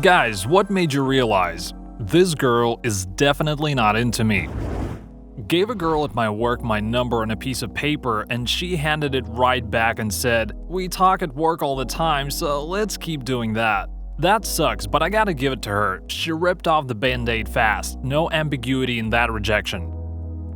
Guys, what made you realize this girl is definitely not into me? Gave a girl at my work my number on a piece of paper and she handed it right back and said, "We talk at work all the time, so let's keep doing that." That sucks, but I gotta give it to her. She ripped off the band-aid fast. No ambiguity in that rejection.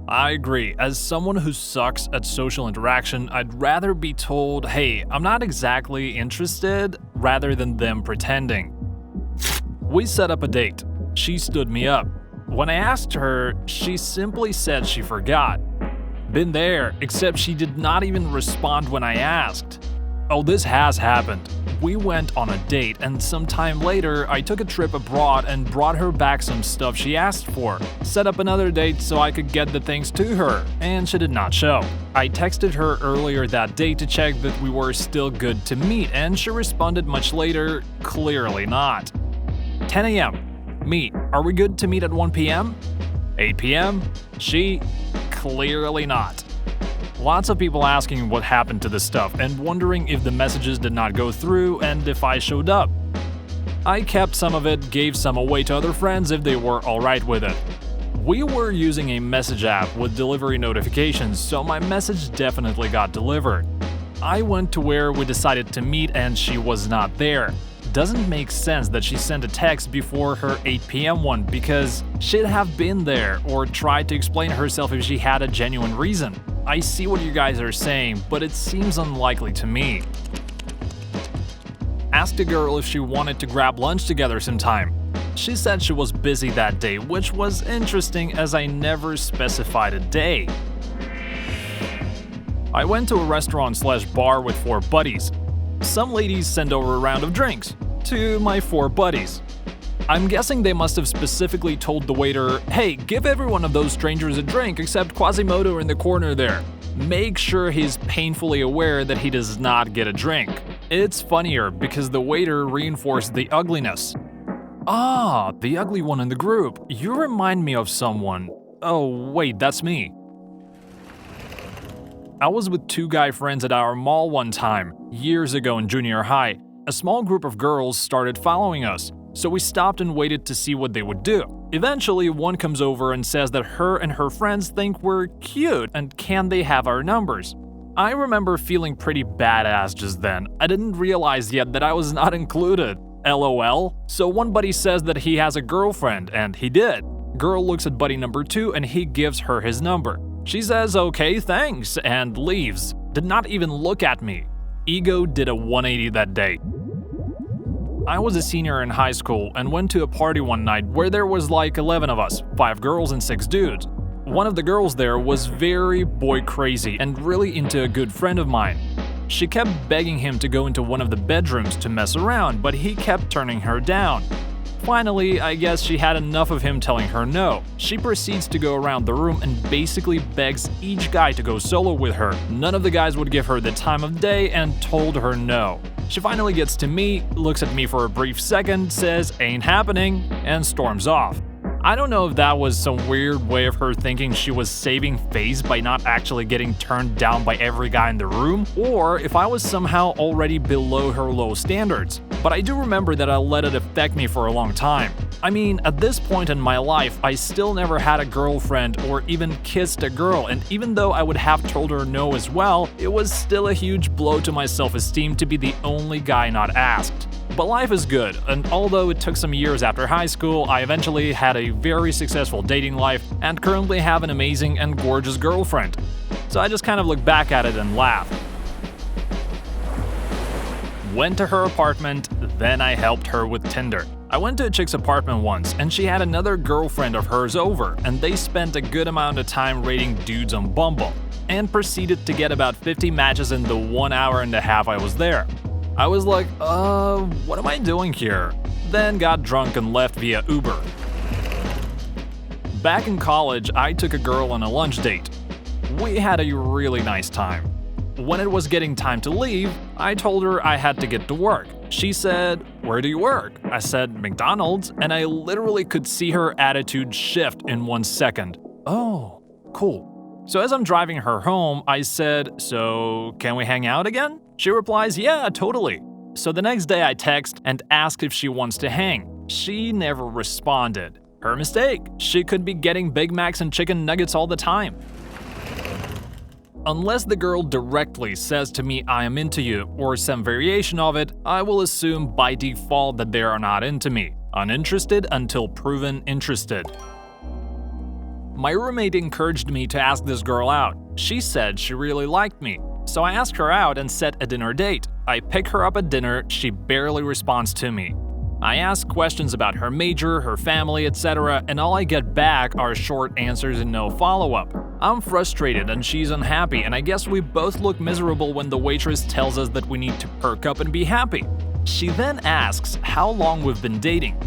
I agree. As someone who sucks at social interaction, I'd rather be told, "Hey, I'm not exactly interested," rather than them pretending. We set up a date. She stood me up. When I asked her, she simply said she forgot. Been there, except she did not even respond when I asked. Oh, this has happened. We went on a date, and sometime later, I took a trip abroad and brought her back some stuff she asked for. Set up another date so I could get the things to her, and she did not show. I texted her earlier that day to check that we were still good to meet, and she responded much later, clearly not. 10 a.m. Meet. Are we good to meet at 1 p.m.? 8 p.m. She, clearly not. Lots of people asking what happened to this stuff and wondering if the messages did not go through and if I showed up. I kept some of it, gave some away to other friends if they were alright with it. We were using a message app with delivery notifications, so my message definitely got delivered. I went to where we decided to meet and she was not there. Doesn't make sense that she sent a text before her 8 p.m. one because she'd have been there or tried to explain herself if she had a genuine reason. I see what you guys are saying, but it seems unlikely to me. Asked a girl if she wanted to grab lunch together sometime. She said she was busy that day, which was interesting as I never specified a day. I went to a restaurant/bar with 4 buddies. Some ladies sent over a round of drinks to my 4 buddies. I'm guessing they must have specifically told the waiter, "Hey, give every one of those strangers a drink except Quasimodo in the corner there. Make sure he's painfully aware that he does not get a drink." It's funnier because the waiter reinforced the ugliness. Ah, the ugly one in the group. You remind me of someone. Oh, wait, that's me. I was with 2 guy friends at our mall one time, years ago in junior high. A small group of girls started following us, so we stopped and waited to see what they would do. Eventually, one comes over and says that her and her friends think we're cute and can they have our numbers. I remember feeling pretty badass just then. I didn't realize yet that I was not included. LOL. So one buddy says that he has a girlfriend, and he did. Girl looks at buddy number 2 and he gives her his number. She says, "Okay, thanks," and leaves. Did not even look at me. Ego did a 180 that day. I was a senior in high school and went to a party one night where there was like 11 of us, 5 girls and 6 dudes. One of the girls there was very boy crazy and really into a good friend of mine. She kept begging him to go into one of the bedrooms to mess around, but he kept turning her down. Finally, I guess she had enough of him telling her no. She proceeds to go around the room and basically begs each guy to go solo with her. None of the guys would give her the time of day and told her no. She finally gets to me, looks at me for a brief second, says "ain't happening," and storms off. I don't know if that was some weird way of her thinking she was saving face by not actually getting turned down by every guy in the room, or if I was somehow already below her low standards. But I do remember that I let it affect me for a long time. I mean, at this point in my life, I still never had a girlfriend or even kissed a girl, and even though I would have told her no as well, it was still a huge blow to my self-esteem to be the only guy not asked. But life is good, and although it took some years after high school, I eventually had a very successful dating life and currently have an amazing and gorgeous girlfriend. So I just kind of look back at it and laugh. Went to her apartment, then I helped her with Tinder. I went to a chick's apartment once, and she had another girlfriend of hers over, and they spent a good amount of time rating dudes on Bumble, and proceeded to get about 50 matches in the 1 hour and a half I was there. I was like, what am I doing here? Then got drunk and left via Uber. Back in college, I took a girl on a lunch date. We had a really nice time. When it was getting time to leave, I told her I had to get to work. She said, "Where do you work?" I said, "McDonald's," and I literally could see her attitude shift in 1 second. Oh, cool. So as I'm driving her home, I said, "So, can we hang out again?" She replies, "Yeah, totally." So the next day I text and ask if she wants to hang. She never responded. Her mistake. She could be getting Big Macs and chicken nuggets all the time. Unless the girl directly says to me I am into you or some variation of it, I will assume by default that they are not into me. Uninterested until proven interested. My roommate encouraged me to ask this girl out. She said she really liked me. So I asked her out and set a dinner date. I pick her up at dinner, she barely responds to me. I ask questions about her major, her family, etc., and all I get back are short answers and no follow-up. I'm frustrated and she's unhappy, and I guess we both look miserable when the waitress tells us that we need to perk up and be happy. She then asks how long we've been dating.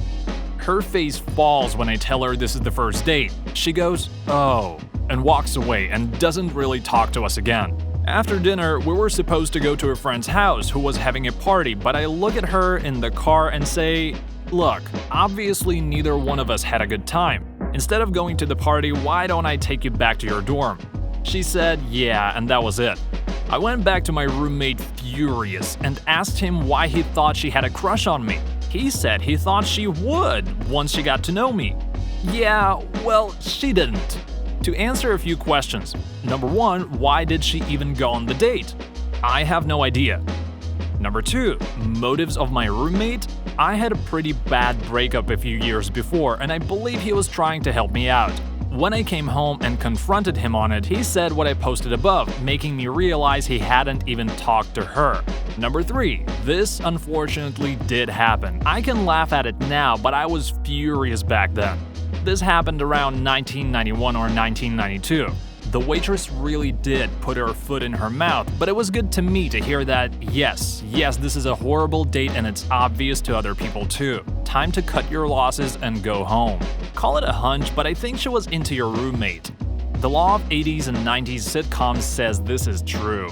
Her face falls when I tell her this is the first date. She goes, "Oh," and walks away and doesn't really talk to us again. After dinner, we were supposed to go to a friend's house who was having a party, but I look at her in the car and say, "Look, obviously neither one of us had a good time. Instead of going to the party, why don't I take you back to your dorm?" She said, "Yeah," and that was it. I went back to my roommate furious and asked him why he thought she had a crush on me. He said he thought she would once she got to know me. Yeah, well, she didn't. To answer a few questions. Number 1, why did she even go on the date? I have no idea. Number 2, motives of my roommate? I had a pretty bad breakup a few years before, and I believe he was trying to help me out. When I came home and confronted him on it, he said what I posted above, making me realize he hadn't even talked to her. Number 3, this unfortunately did happen. I can laugh at it now, but I was furious back then. This happened around 1991 or 1992. The waitress really did put her foot in her mouth, but it was good to me to hear that, yes, this is a horrible date and it's obvious to other people too. Time to cut your losses and go home. Call it a hunch, but I think she was into your roommate. The law of 80s and 90s sitcoms says this is true.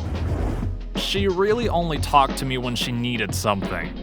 She really only talked to me when she needed something.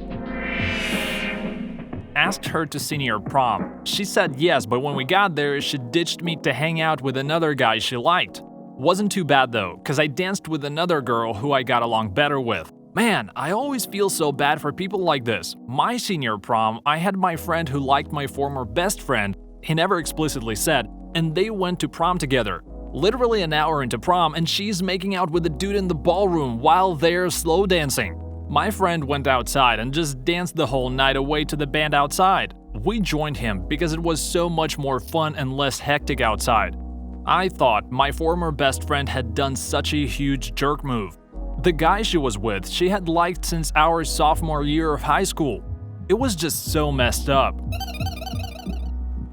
Asked her to senior prom. She said yes, but when we got there, she ditched me to hang out with another guy she liked. Wasn't too bad though, cause I danced with another girl who I got along better with. Man, I always feel so bad for people like this. My senior prom, I had my friend who liked my former best friend, he never explicitly said, and they went to prom together. Literally an hour into prom, and she's making out with a dude in the ballroom while they're slow dancing. My friend went outside and just danced the whole night away to the band outside. We joined him because it was so much more fun and less hectic outside. I thought my former best friend had done such a huge jerk move. The guy she was with, she had liked since our sophomore year of high school. It was just so messed up.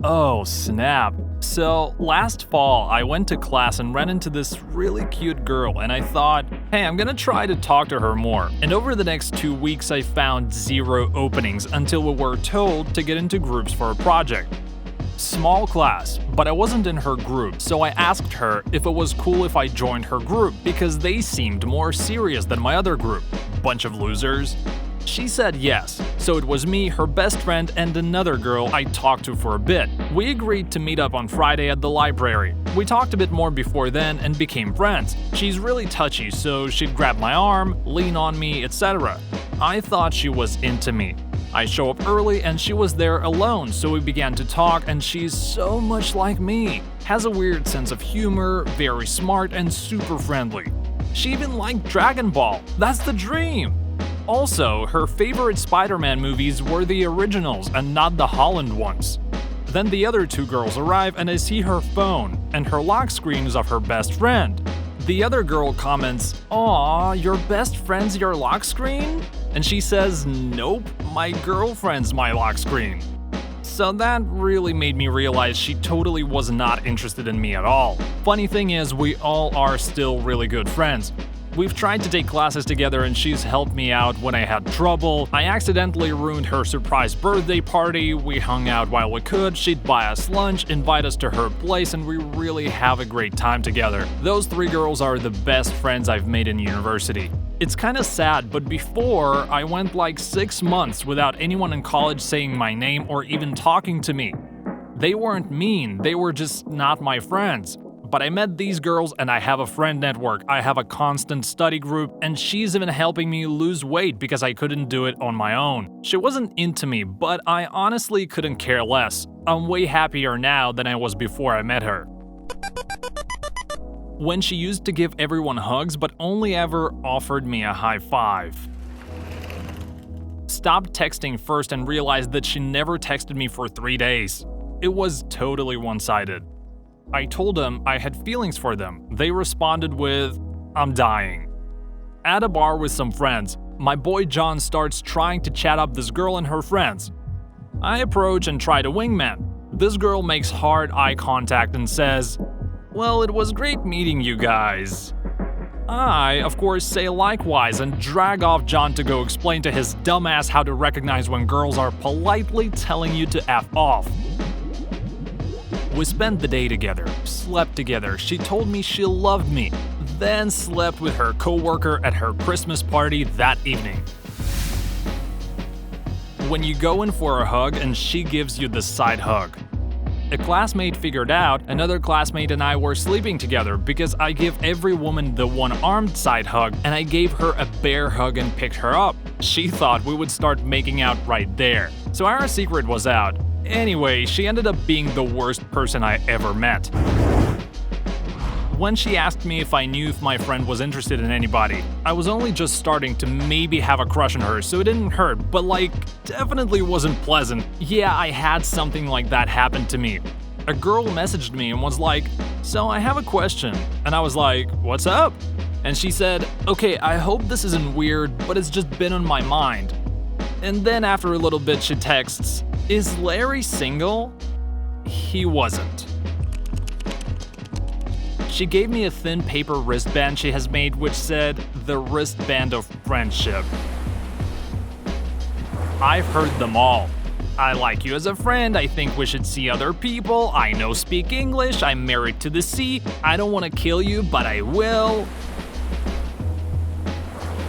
Oh snap. So last fall, I went to class and ran into this really cute girl, and I thought, hey, I'm gonna try to talk to her more. And over the next 2 weeks, I found 0 openings until we were told to get into groups for a project. Small class, but I wasn't in her group, so I asked her if it was cool if I joined her group because they seemed more serious than my other group. Bunch of losers. She said yes, so it was me, her best friend, and another girl I talked to for a bit. We agreed to meet up on Friday at the library. We talked a bit more before then and became friends. She's really touchy, so she'd grab my arm, lean on me, etc. I thought she was into me. I show up early and she was there alone, so we began to talk, and she's so much like me. Has a weird sense of humor, very smart, and super friendly. She even liked Dragon Ball. That's the dream! Also, her favorite Spider-Man movies were the originals and not the Holland ones. Then the other 2 girls arrive and I see her phone, and her lock screen is of her best friend. The other girl comments, "Aw, your best friend's your lock screen?" And she says, "Nope, my girlfriend's my lock screen." So that really made me realize she totally was not interested in me at all. Funny thing is, we all are still really good friends. We've tried to take classes together and she's helped me out when I had trouble. I accidentally ruined her surprise birthday party. We hung out while we could. She'd buy us lunch, invite us to her place, and we really have a great time together. Those 3 girls are the best friends I've made in university. It's kinda sad, but before, I went like 6 months without anyone in college saying my name or even talking to me. They weren't mean, they were just not my friends. but I met these girls and I have a friend network, I have a constant study group, and she's even helping me lose weight because I couldn't do it on my own. She wasn't into me, but I honestly couldn't care less. I'm way happier now than I was before I met her. When she used to give everyone hugs but only ever offered me a high five. Stopped texting first and realized that she never texted me for 3 days. It was totally one-sided. I told them I had feelings for them. They responded with, "I'm dying." At a bar with some friends, my boy John starts trying to chat up this girl and her friends. I approach and try to wingman. This girl makes hard eye contact and says, "Well, it was great meeting you guys." I, of course, say likewise and drag off John to go explain to his dumbass how to recognize when girls are politely telling you to F off. We spent the day together, slept together, she told me she loved me, then slept with her coworker at her Christmas party that evening. When you go in for a hug and she gives you the side hug. A classmate figured out another classmate and I were sleeping together because I give every woman the one-armed side hug and I gave her a bear hug and picked her up. She thought we would start making out right there. So our secret was out. Anyway, she ended up being the worst person I ever met. When she asked me if I knew if my friend was interested in anybody, I was only just starting to maybe have a crush on her, so it didn't hurt, but definitely wasn't pleasant. Yeah, I had something like that happen to me. A girl messaged me and was like, "So I have a question." And I was like, "What's up?" And she said, "Okay, I hope this isn't weird, but it's just been on my mind." And then after a little bit she texts, "Is Larry single?" He wasn't. She gave me a thin paper wristband she has made which said, "The wristband of friendship." I've heard them all. "I like you as a friend, I think we should see other people, I know speak English, I'm married to the sea, I don't want to kill you, but I will."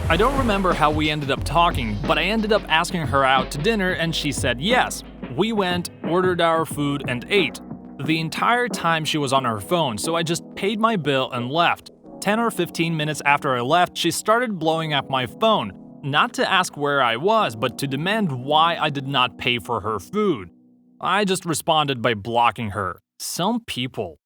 I don't remember how we ended up talking, but I ended up asking her out to dinner and she said yes. We went, ordered our food, and ate. The entire time she was on her phone, so I just paid my bill and left. 10 or 15 minutes after I left, she started blowing up my phone, not to ask where I was, but to demand why I did not pay for her food. I just responded by blocking her. Some people.